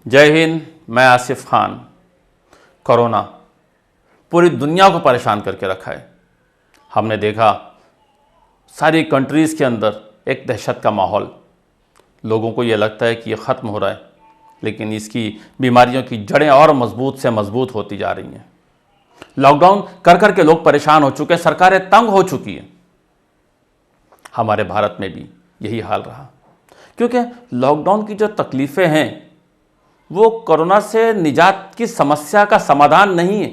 जय हिंद। मैं आसिफ खान। कोरोना पूरी दुनिया को परेशान करके रखा है। हमने देखा सारी कंट्रीज़ के अंदर एक दहशत का माहौल। लोगों को ये लगता है कि ये ख़त्म हो रहा है, लेकिन इसकी बीमारियों की जड़ें और मजबूत से मजबूत होती जा रही हैं। लॉकडाउन कर कर के लोग परेशान हो चुके हैं, सरकारें तंग हो चुकी हैं। हमारे भारत में भी यही हाल रहा, क्योंकि लॉकडाउन की जो तकलीफ़ें हैं वो कोरोना से निजात की समस्या का समाधान नहीं है।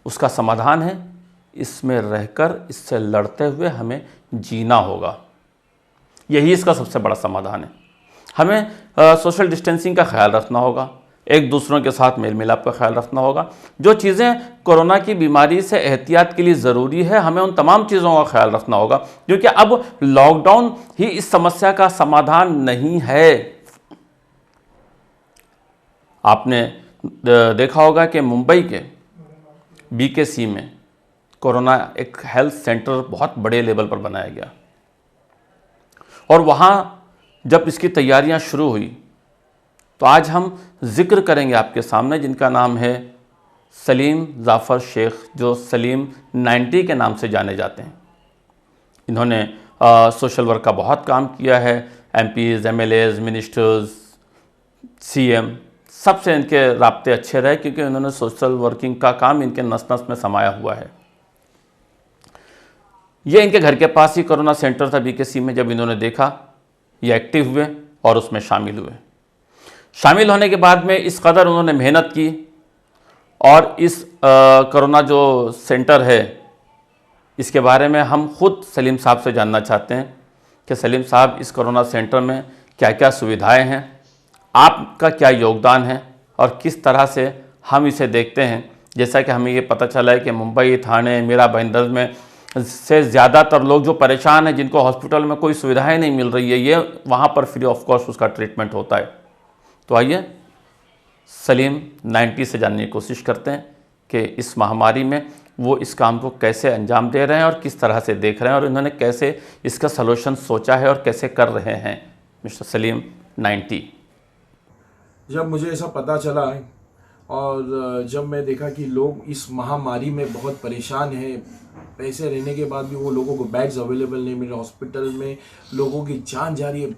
उसका समाधान है इसमें रहकर इससे लड़ते हुए हमें जीना होगा। यही इसका सबसे बड़ा समाधान है। हमें सोशल डिस्टेंसिंग का ख्याल रखना होगा, एक दूसरों के साथ मेल मिलाप का ख्याल रखना होगा। जो चीज़ें कोरोना की बीमारी से एहतियात के लिए ज़रूरी है, हमें उन तमाम चीज़ों का ख्याल रखना होगा, क्योंकि अब लॉकडाउन ही इस समस्या का समाधान नहीं है। आपने देखा होगा कि मुंबई के बीकेसी में कोरोना एक हेल्थ सेंटर बहुत बड़े लेवल पर बनाया गया, और वहाँ जब इसकी तैयारियां शुरू हुई तो आज हम जिक्र करेंगे आपके सामने जिनका नाम है सलीम जाफ़र शेख, जो सलीम 90 के नाम से जाने जाते हैं। इन्होंने सोशल वर्क का बहुत काम किया है। एमपीज़, एमएलएज़, मिनिस्टर्स, सीएम सबसे इनके राब्ते अच्छे रहे, क्योंकि उन्होंने सोशल वर्किंग का काम इनके नस नस में समाया हुआ है। ये इनके घर के पास ही कोरोना सेंटर था बीकेसी में। जब इन्होंने देखा, ये एक्टिव हुए और उसमें शामिल हुए। शामिल होने के बाद में इस कदर उन्होंने मेहनत की, और इस कोरोना जो सेंटर है इसके बारे में हम खुद सलीम साहब से जानना चाहते हैं कि सलीम साहब, इस कोरोना सेंटर में क्या क्या सुविधाएं हैं, आपका क्या योगदान है और किस तरह से हम इसे देखते हैं। जैसा कि हमें ये पता चला है कि मुंबई, ठाणे, मीरा भाईंदर में से ज़्यादातर लोग जो परेशान हैं, जिनको हॉस्पिटल में कोई सुविधाएं नहीं मिल रही है, ये वहाँ पर फ्री ऑफ कॉस्ट उसका ट्रीटमेंट होता है। तो आइए सलीम 90 से जानने की कोशिश करते हैं कि इस महामारी में वो इस काम को कैसे अंजाम दे रहे हैं और किस तरह से देख रहे हैं, और इन्होंने कैसे इसका सलूशन सोचा है और कैसे कर रहे हैं। मिस्टर सलीम 90। जब मुझे ऐसा पता चला और जब मैं देखा कि लोग इस महामारी में बहुत परेशान हैं, पैसे रहने के बाद भी वो लोगों को बेड्स अवेलेबल नहीं मिल रहे, हॉस्पिटल में लोगों की जान जा रही है,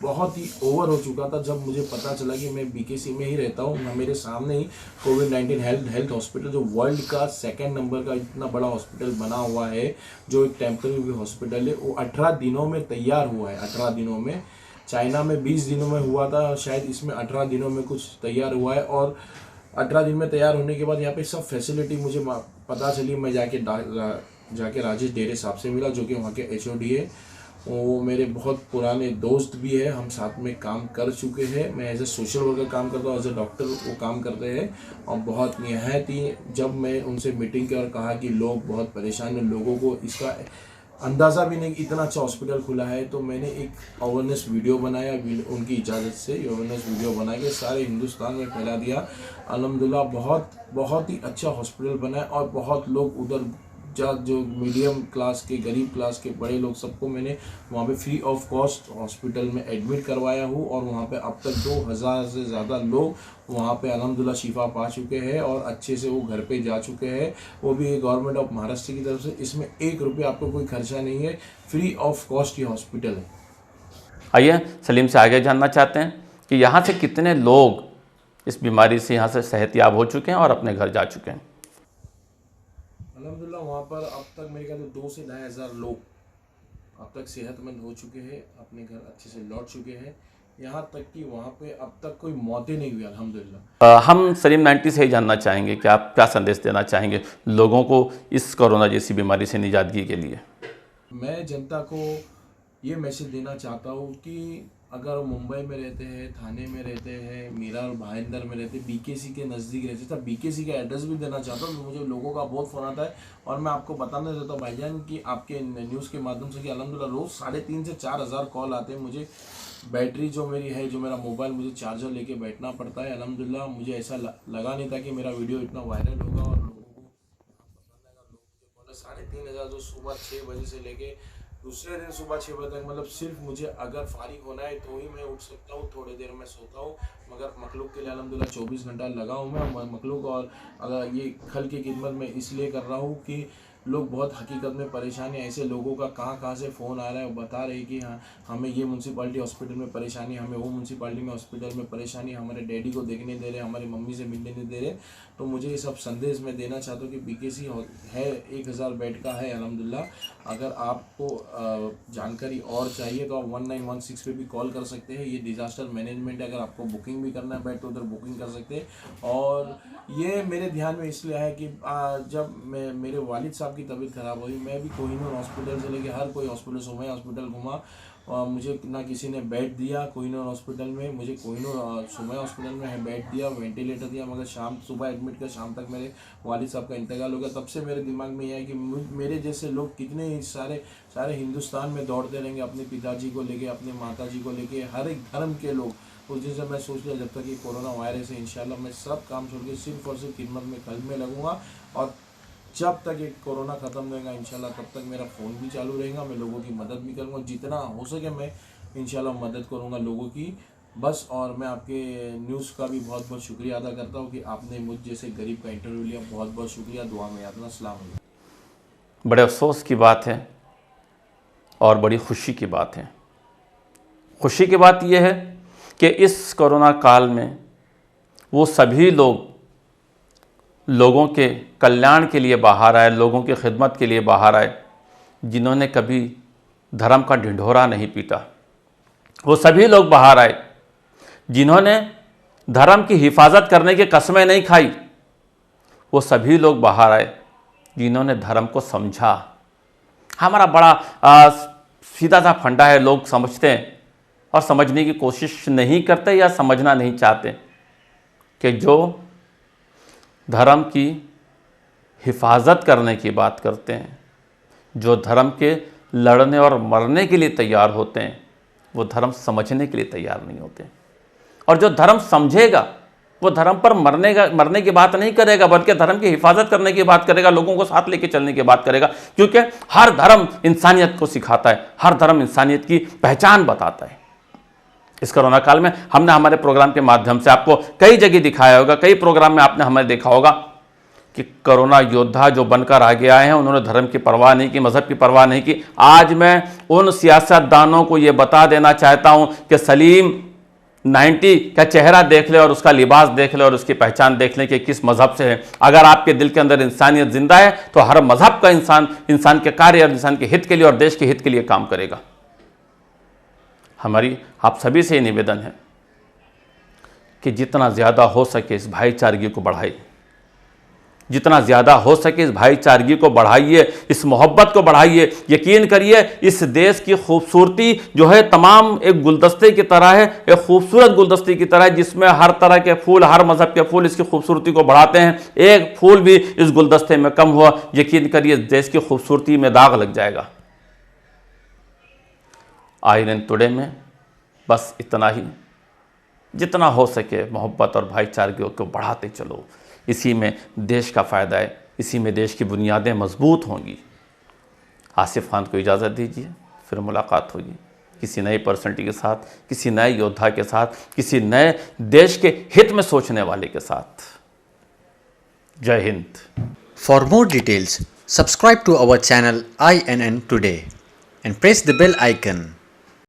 बहुत ही ओवर हो चुका था। जब मुझे पता चला कि मैं बीकेसी में ही रहता हूँ, मेरे सामने ही कोविड-19 हेल्थ हॉस्पिटल, जो वर्ल्ड का 2nd नंबर का इतना बड़ा हॉस्पिटल बना हुआ है, जो एक टेम्पररी हॉस्पिटल है, वो 18 दिनों में तैयार हुआ है। 18 दिनों में, चाइना में 20 दिनों में हुआ था, शायद इसमें 18 दिनों में कुछ तैयार हुआ है। और 18 दिन में तैयार होने के बाद यहाँ पे सब फैसिलिटी मुझे पता चली। मैं जाके राजेश डेरे साहब से मिला, जो कि वहाँ के एचओडी है। वो मेरे बहुत पुराने दोस्त भी है, हम साथ में काम कर चुके हैं। मैं एज ए सोशल वर्कर काम करता हूँ, एज ए डॉक्टर वो काम करते हैं। और बहुत निहायत ही, जब मैं उनसे मीटिंग की और कहा कि लोग बहुत परेशान हैं, लोगों को इसका अंदाज़ा भी नहीं कि इतना अच्छा हॉस्पिटल खुला है, तो मैंने एक अवेयरनेस वीडियो बनाया। उनकी इजाज़त से अवेयरनेस वीडियो बना के सारे हिंदुस्तान में फैला दिया। अल्हम्दुलिल्लाह बहुत ही अच्छा हॉस्पिटल बना है, और बहुत लोग उधर जो मीडियम क्लास के, गरीब क्लास के, बड़े लोग, सबको मैंने वहाँ पे फ्री ऑफ कॉस्ट हॉस्पिटल में एडमिट करवाया हूँ। और वहाँ पे अब तक 2000 से ज़्यादा लोग वहाँ पे अल्हम्दुलिल्लाह शिफा पा चुके हैं और अच्छे से वो घर पे जा चुके हैं, वो भी गवर्नमेंट ऑफ महाराष्ट्र की तरफ से। इसमें 1 रुपया आपको कोई खर्चा नहीं है, फ्री ऑफ कॉस्ट ये हॉस्पिटल है। आइए सलीम से आगे जानना चाहते हैं कि यहाँ से कितने लोग इस बीमारी से यहाँ से सेहतयाब हो चुके हैं और अपने घर जा चुके हैं। अल्हम्दुलिल्लाह वहाँ पर अब तक मेरे ख्याल 2 से 2.5 हज़ार लोग अब तक सेहतमंद हो चुके हैं, अपने घर अच्छे से लौट चुके हैं। यहाँ तक कि वहाँ पे अब तक कोई मौतें नहीं हुई अल्हम्दुलिल्लाह। हम सलीम 90 से ही जानना चाहेंगे कि आप क्या संदेश देना चाहेंगे लोगों को इस कोरोना जैसी बीमारी से निजातगी के लिए। मैं जनता को ये मैसेज देना चाहता हूँ कि अगर मुंबई में रहते हैं, थाने में रहते हैं, मीरा और भाईंदर में रहते, बीकेसी के नज़दीक रहते, तो बीकेसी का एड्रेस भी देना चाहता हूँ। मुझे लोगों का बहुत फ़ोन आता है, और मैं आपको बताना चाहता हूँ भाईजान कि आपके न्यूज़ के माध्यम से कि अल्हम्दुलिल्लाह रोज़ 3.5 से 4 हज़ार कॉल आते हैं मुझे। बैटरी जो मेरी है, जो मेरा मोबाइल, मुझे चार्जर लेके बैठना पड़ता है। अल्हम्दुलिल्लाह मुझे ऐसा लगा नहीं था कि मेरा वीडियो इतना वायरल होगा और लोगों को पसंद आएगा। लोग मुझे बोले 3.5 हज़ार जो सुबह 6 बजे से लेके दूसरे दिन सुबह 6 बजे तक, मतलब सिर्फ मुझे अगर फारिग होना है तो ही मैं उठ सकता हूँ, थोड़ी देर में सोता हूँ, मगर मखलूक के लिए अल्हम्दुलिल्लाह 24 घंटा लगा हूँ मैं मखलूक। और अगर ये खल की खिदमत मैं इसलिए कर रहा हूँ कि लोग बहुत हकीकत में परेशान हैं। ऐसे लोगों का कहाँ से फ़ोन आ रहा है और बता रहे हैं कि हाँ हमें ये म्यूनसिपाल्टी हॉस्पिटल में परेशानी, हमें वो म्यूनसिपाल्टी में हॉस्पिटल में परेशानी, हमारे डैडी को देखने नहीं दे रहे, हमारी मम्मी से मिलने नहीं दे रहे। तो मुझे ये सब संदेश मैं देना चाहता हूँ कि बीकेसी है 1000 बेड का है अल्हम्दुलिल्लाह। अगर आपको जानकारी और चाहिए तो आप 1916 पे भी कॉल कर सकते हैं। ये डिज़ास्टर मैनेजमेंट है, अगर आपको बुकिंग भी करना है बेड तो उधर बुकिंग कर सकते हैं। और ये मेरे ध्यान में इसलिए है कि जब मेरे वालिद साहब की तबीयत ख़राब हुई, मैं भी कोहिनूर हॉस्पिटल से लेके हर कोई हॉस्पिटल, सुमैया हॉस्पिटल घुमा और मुझे ना किसी ने बेड दिया कोहिनूर हॉस्पिटल में। मुझे कोहिनूर सुमैया हॉस्पिटल में है बेड दिया, वेंटिलेटर दिया, मगर सुबह एडमिट कर शाम तक मेरे वालिद साहब का इंतकाल हो गया। तब से मेरे दिमाग में यह है कि मेरे जैसे लोग कितने सारे हिंदुस्तान में दौड़ते रहेंगे अपने पिताजी को लेके, अपने माताजी को लेके, हर एक धर्म के लोग। उस दिन से मैं सोच लिया जब तक ये कोरोना वायरस है इंशाल्लाह मैं सब काम छोड़ के सिर्फ और सिर्फ खिदमत में कल्ब में लगूंगा। और जब तक ये कोरोना ख़त्म नहीं होगा इंशाल्लाह तब तक मेरा फ़ोन भी चालू रहेगा, मैं लोगों की मदद भी करूँगा, जितना हो सके मैं इंशाल्लाह मदद करूँगा लोगों की। बस और मैं आपके न्यूज़ का भी बहुत बहुत शुक्रिया अदा करता हूँ कि आपने मुझ जैसे गरीब का इंटरव्यू लिया। बहुत बहुत शुक्रिया, दुआ में याद रखना। अस्सलाम वालेकुम। बड़े अफसोस की बात है और बड़ी खुशी की बात है। खुशी की बात यह है कि इस कोरोना काल में वो सभी लोगों के कल्याण के लिए बाहर आए, लोगों की खिदमत के लिए बाहर आए, जिन्होंने कभी धर्म का ढिंढोरा नहीं पीटा। वो सभी लोग बाहर आए जिन्होंने धर्म की हिफाजत करने की कस्में नहीं खाई। वो सभी लोग बाहर आए जिन्होंने धर्म को समझा। हमारा बड़ा सीधा सा फंडा है, लोग समझते हैं और समझने की कोशिश नहीं करते या समझना नहीं चाहते कि जो धर्म की हिफाजत करने की बात करते हैं, जो धर्म के लड़ने और मरने के लिए तैयार होते हैं, वो धर्म समझने के लिए तैयार नहीं होते। और जो धर्म समझेगा वो धर्म पर मरने की बात नहीं करेगा, बल्कि धर्म की हिफाजत करने की बात करेगा, लोगों को साथ लेके चलने की बात करेगा। क्योंकि हर धर्म इंसानियत को सिखाता है, हर धर्म इंसानियत की पहचान बताता है। इस कोरोना काल में हमने हमारे प्रोग्राम के माध्यम से आपको कई जगह दिखाया होगा, कई प्रोग्राम में आपने हमें देखा होगा कि कोरोना योद्धा जो बनकर आगे आए हैं, उन्होंने धर्म की परवाह नहीं की, मजहब की परवाह नहीं की। आज मैं उन सियासतदानों को ये बता देना चाहता हूं कि सलीम 90 का चेहरा देख ले और उसका लिबास देख ले और उसकी पहचान देख ले कि किस मजहब से है। अगर आपके दिल के अंदर इंसानियत जिंदा है तो हर मजहब का इंसान के कार्य और इंसान के हित के लिए और देश के हित के लिए काम करेगा। हमारी आप सभी से निवेदन है कि जितना ज़्यादा हो सके इस भाईचारगी को बढ़ाइए, जितना ज़्यादा हो सके इस भाईचारगी को बढ़ाइए, इस मोहब्बत को बढ़ाइए। यकीन करिए इस देश की खूबसूरती जो है तमाम एक गुलदस्ते की तरह है, एक खूबसूरत गुलदस्ते की तरह है जिसमें हर तरह के फूल, हर मज़हब के फूल इसकी खूबसूरती को बढ़ाते हैं। एक फूल भी इस गुलदस्ते में कम हुआ, यकीन करिए इस देश की खूबसूरती में दाग लग जाएगा। आयरन टुडे में बस इतना ही, जितना हो सके मोहब्बत और भाईचारगी को बढ़ाते चलो। इसी में देश का फ़ायदा है, इसी में देश की बुनियादें मजबूत होंगी। आसिफ खान को इजाज़त दीजिए, फिर मुलाकात होगी किसी नई पर्सनैलिटी के साथ, किसी नए योद्धा के साथ, किसी नए देश के हित में सोचने वाले के साथ। जय Hind. For more details, subscribe to our channel INN Today and press the bell icon.